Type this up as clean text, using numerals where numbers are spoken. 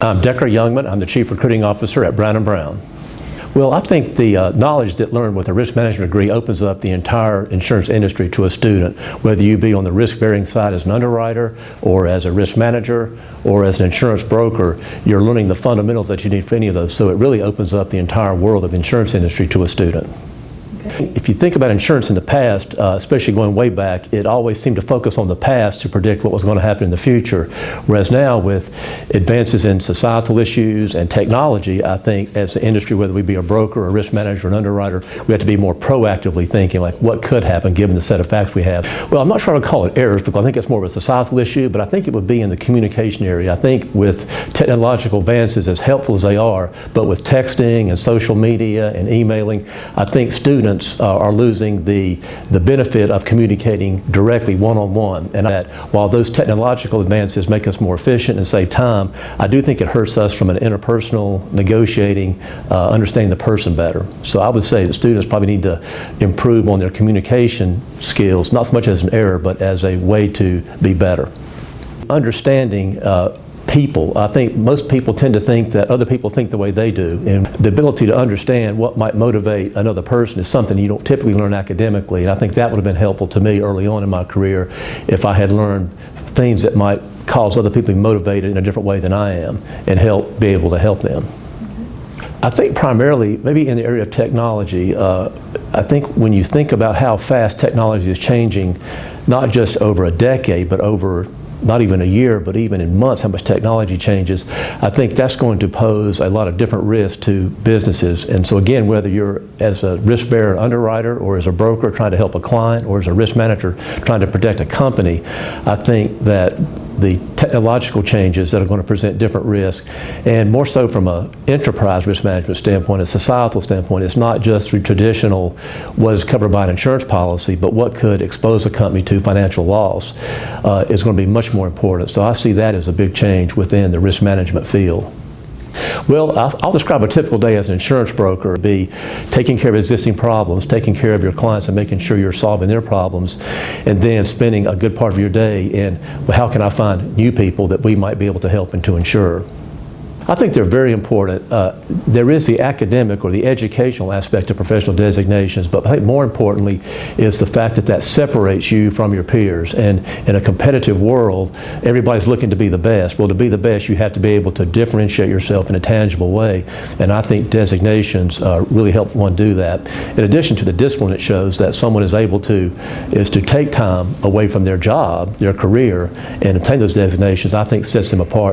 I'm Decker Youngman. I'm the Chief Recruiting Officer at Brown & Brown. Well, I think the knowledge that learned with a risk management degree opens up the entire insurance industry to a student, whether you be on the risk-bearing side as an underwriter or as a risk manager or as an insurance broker. You're learning the fundamentals that you need for any of those, so it really opens up the entire world of the insurance industry to a student. If you think about insurance in the past, especially going way back, it always seemed to focus on the past to predict what was going to happen in the future. Whereas now, with advances in societal issues and technology, I think as an industry, whether we be a broker, a risk manager, an underwriter, we have to be more proactively thinking like what could happen given the set of facts we have. Well, I'm not sure I'd call it errors because I think it's more of a societal issue, but I think it would be in the communication area. I think with technological advances, as helpful as they are, but with texting and social media and emailing, I think students are losing the benefit of communicating directly one-on-one. And that while those technological advances make us more efficient and save time, I do think it hurts us from an interpersonal negotiating, understanding the person better. So I would say that students probably need to improve on their communication skills, not so much as an error, but as a way to be better. Understanding people. I think most people tend to think that other people think the way they do, and the ability to understand what might motivate another person is something you don't typically learn academically, and I think that would have been helpful to me early on in my career if I had learned things that might cause other people to be motivated in a different way than I am and be able to help them. I think primarily, maybe in the area of technology, I think when you think about how fast technology is changing, not just over a decade, but over not even a year, but even in months, how much technology changes, I think that's going to pose a lot of different risks to businesses. And so again, whether you're as a risk bearer underwriter or as a broker trying to help a client or as a risk manager trying to protect a company, I think that the technological changes that are going to present different risks, and more so from an enterprise risk management standpoint, a societal standpoint, it's not just through traditional what is covered by an insurance policy, but what could expose a company to financial loss is going to be much more important. So I see that as a big change within the risk management field. Well, I'll describe a typical day as an insurance broker. Be taking care of existing problems, taking care of your clients and making sure you're solving their problems, and then spending a good part of your day in, well, how can I find new people that we might be able to help and to insure? I think they're very important. There is the academic or the educational aspect of professional designations, but I think more importantly is the fact that that separates you from your peers. And in a competitive world, everybody's looking to be the best. Well, to be the best, you have to be able to differentiate yourself in a tangible way. And I think designations really help one do that. In addition to the discipline it shows that someone is able to take time away from their job, their career, and obtain those designations, I think sets them apart.